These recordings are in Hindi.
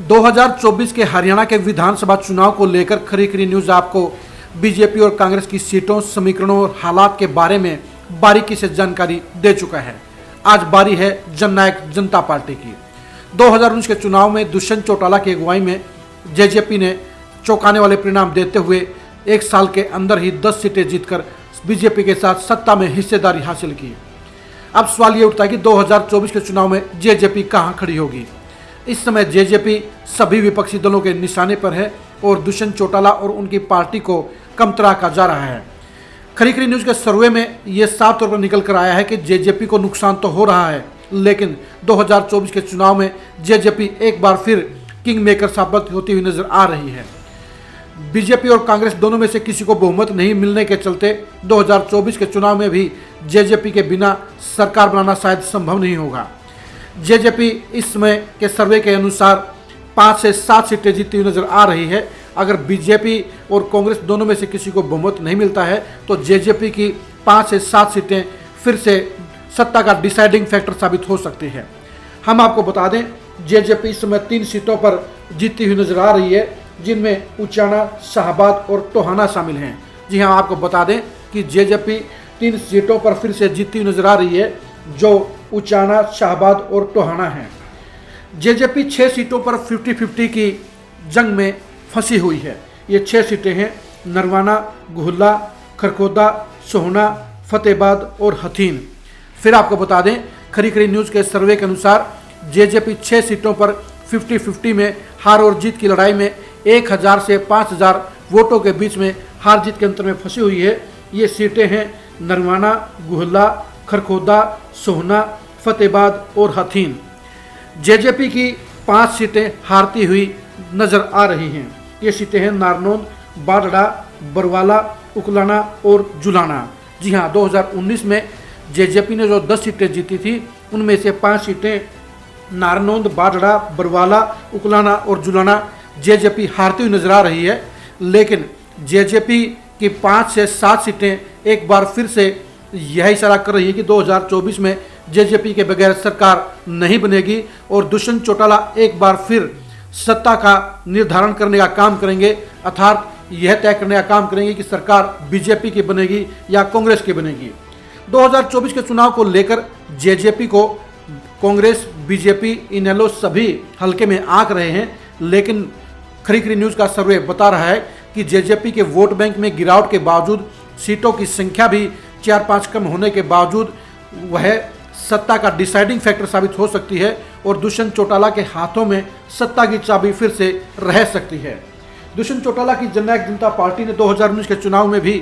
2024 के हरियाणा के विधानसभा चुनाव को लेकर खरी खरी न्यूज आपको बीजेपी और कांग्रेस की सीटों, समीकरणों और हालात के बारे में बारीकी से जानकारी दे चुका है। आज बारी है जननायक जनता पार्टी की। 2019 के चुनाव में दुष्यंत चौटाला की अगुवाई में जेजेपी ने चौंकाने वाले परिणाम देते हुए एक साल के अंदर ही 10 सीटें जीतकर बीजेपी के साथ सत्ता में हिस्सेदारी हासिल की। अब सवाल ये उठता है कि 2024 के चुनाव में जेजेपी कहां खड़ी होगी। इस समय जेजेपी सभी विपक्षी दलों के निशाने पर है और दुष्यंत चौटाला और उनकी पार्टी को कमतरा का जा रहा है। खरी खरी न्यूज के सर्वे में ये साफ तौर पर निकल कर आया है कि जेजेपी को नुकसान तो हो रहा है, लेकिन 2024 के चुनाव में जेजेपी एक बार फिर किंग मेकर साबित होती हुई नजर आ रही है। बीजेपी और कांग्रेस दोनों में से किसी को बहुमत नहीं मिलने के चलते 2024 के चुनाव में भी जेजेपी के बिना सरकार बनाना शायद संभव नहीं होगा। जेजेपी इस समय के सर्वे के अनुसार 5 से 7 सीटें जीतती हुई नजर आ रही है। अगर बीजेपी और कांग्रेस दोनों में से किसी को बहुमत नहीं मिलता है तो जेजेपी की 5 से 7 सीटें फिर से सत्ता का डिसाइडिंग फैक्टर साबित हो सकती है। हम आपको बता दें, जेजेपी इस समय 3 सीटों पर जीतती हुई नजर आ रही है, जिनमें उचाना, शाहबाद और टोहाना शामिल हैं। जी हाँ, आपको बता दें कि जेजेपी 3 सीटों पर फिर से जीतती हुई नजर आ रही है, जो उचाना, शाहबाद और टोहाना हैं। जेजेपी 6 सीटों पर 50-50 की जंग में फंसी हुई है। ये 6 सीटें हैं नरवाना, गुहला, खरखोदा, सोहना, फतेहाबाद और हथीन। फिर आपको बता दें, खरी खरी न्यूज़ के सर्वे के अनुसार जेजेपी 6 सीटों पर 50-50 में हार और जीत की लड़ाई में 1000 से 5000 वोटों के बीच में हार जीत के अंतर में फंसी हुई है। ये सीटें हैं नरवाना, गुहला, खरखोदा, सोहना, फतेहाबाद और हथीन। जेजेपी की 5 सीटें हारती हुई नजर आ रही हैं। ये सीटें हैं नारनौंद, बाडड़ा, बरवाला, उकलाना और जुलाना। जी हाँ, 2019 में जेजेपी ने जो 10 सीटें जीती थी, उनमें से 5 सीटें नारनौंद, बाडड़ा, बरवाला, उकलाना और जुलाना जेजेपी हारती हुई नजर आ रही है। लेकिन जेजेपी की 5 से 7 सीटें एक बार फिर से यह इशारा कर रही है कि 2024 में जेजेपी के बगैर सरकार नहीं बनेगी और दुष्यंत चौटाला एक बार फिर सत्ता का निर्धारण करने का काम करेंगे, अर्थात यह तय करने का काम करेंगे कि सरकार बीजेपी की बनेगी या कांग्रेस की बनेगी। 2024 के चुनाव को लेकर जेजेपी को कांग्रेस, बीजेपी, इनेलो सभी हल्के में आंक रहे हैं, लेकिन खरी खरी न्यूज़ का सर्वे बता रहा है कि जेजेपी के वोट बैंक में गिरावट के बावजूद, सीटों की संख्या भी 4-5 कम होने के बावजूद वह सत्ता का डिसाइडिंग फैक्टर साबित हो सकती है और दुष्यंत चौटाला के हाथों में सत्ता की चाबी फिर से रह सकती है। दुष्यंत चौटाला की जननायक जनता पार्टी ने 2019 के चुनाव में भी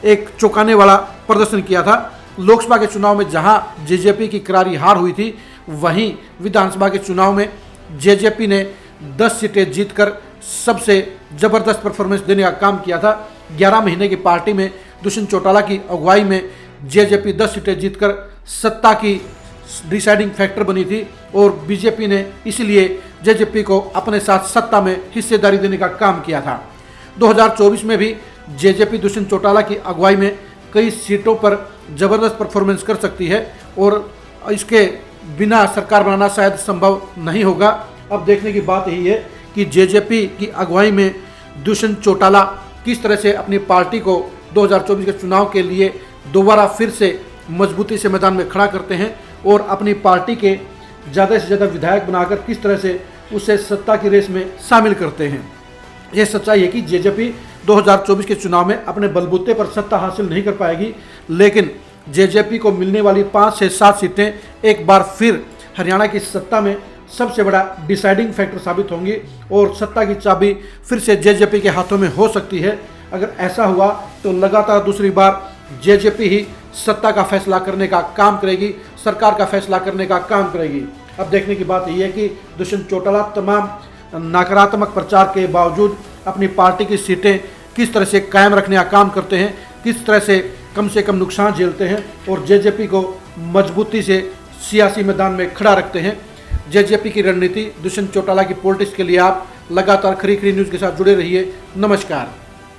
एक चौंकाने वाला प्रदर्शन किया था। लोकसभा के चुनाव में जहां जेजेपी की करारी हार हुई थी, वहीं विधानसभा के चुनाव में जेजेपी ने 10 सीटें जीतकर सबसे जबरदस्त परफॉर्मेंस देने का काम किया था। 11 महीने की पार्टी में दुष्यंत चौटाला की अगुवाई में जेजेपी 10 सीटें जीतकर सत्ता की डिसाइडिंग फैक्टर बनी थी और बीजेपी ने इसलिए जेजेपी को अपने साथ सत्ता में हिस्सेदारी देने का काम किया था। 2024 में भी जेजेपी दुष्यंत चौटाला की अगुवाई में कई सीटों पर जबरदस्त परफॉर्मेंस कर सकती है और इसके बिना सरकार बनाना शायद संभव नहीं होगा। अब देखने की बात यही है कि जेजेपी की अगुवाई में दुष्यंत चौटाला किस तरह से अपनी पार्टी को 2024 के चुनाव के लिए दोबारा फिर से मजबूती से मैदान में खड़ा करते हैं और अपनी पार्टी के ज़्यादा से ज़्यादा विधायक बनाकर किस तरह से उसे सत्ता की रेस में शामिल करते हैं। यह सच्चाई है कि जेजेपी 2024 के चुनाव में अपने बलबूते पर सत्ता हासिल नहीं कर पाएगी, लेकिन जेजेपी को मिलने वाली 5 से 7 सीटें एक बार फिर हरियाणा की सत्ता में सबसे बड़ा डिसाइडिंग फैक्टर साबित होंगी और सत्ता की चाबी फिर से जेजेपी के हाथों में हो सकती है। अगर ऐसा हुआ तो लगातार दूसरी बार जेजेपी ही सत्ता का फैसला करने का काम करेगी, सरकार का फैसला करने का काम करेगी। अब देखने की बात यही है कि दुष्यंत चौटाला तमाम नकारात्मक प्रचार के बावजूद अपनी पार्टी की सीटें किस तरह से कायम रखने का काम करते हैं, किस तरह से कम नुकसान झेलते हैं और जेजेपी को मजबूती से सियासी मैदान में खड़ा रखते हैं। जेजेपी की रणनीति, दुष्यंत चौटाला की पॉलिटिक्स के लिए आप लगातार खरी खरी न्यूज़ के साथ जुड़े रहिए। नमस्कार।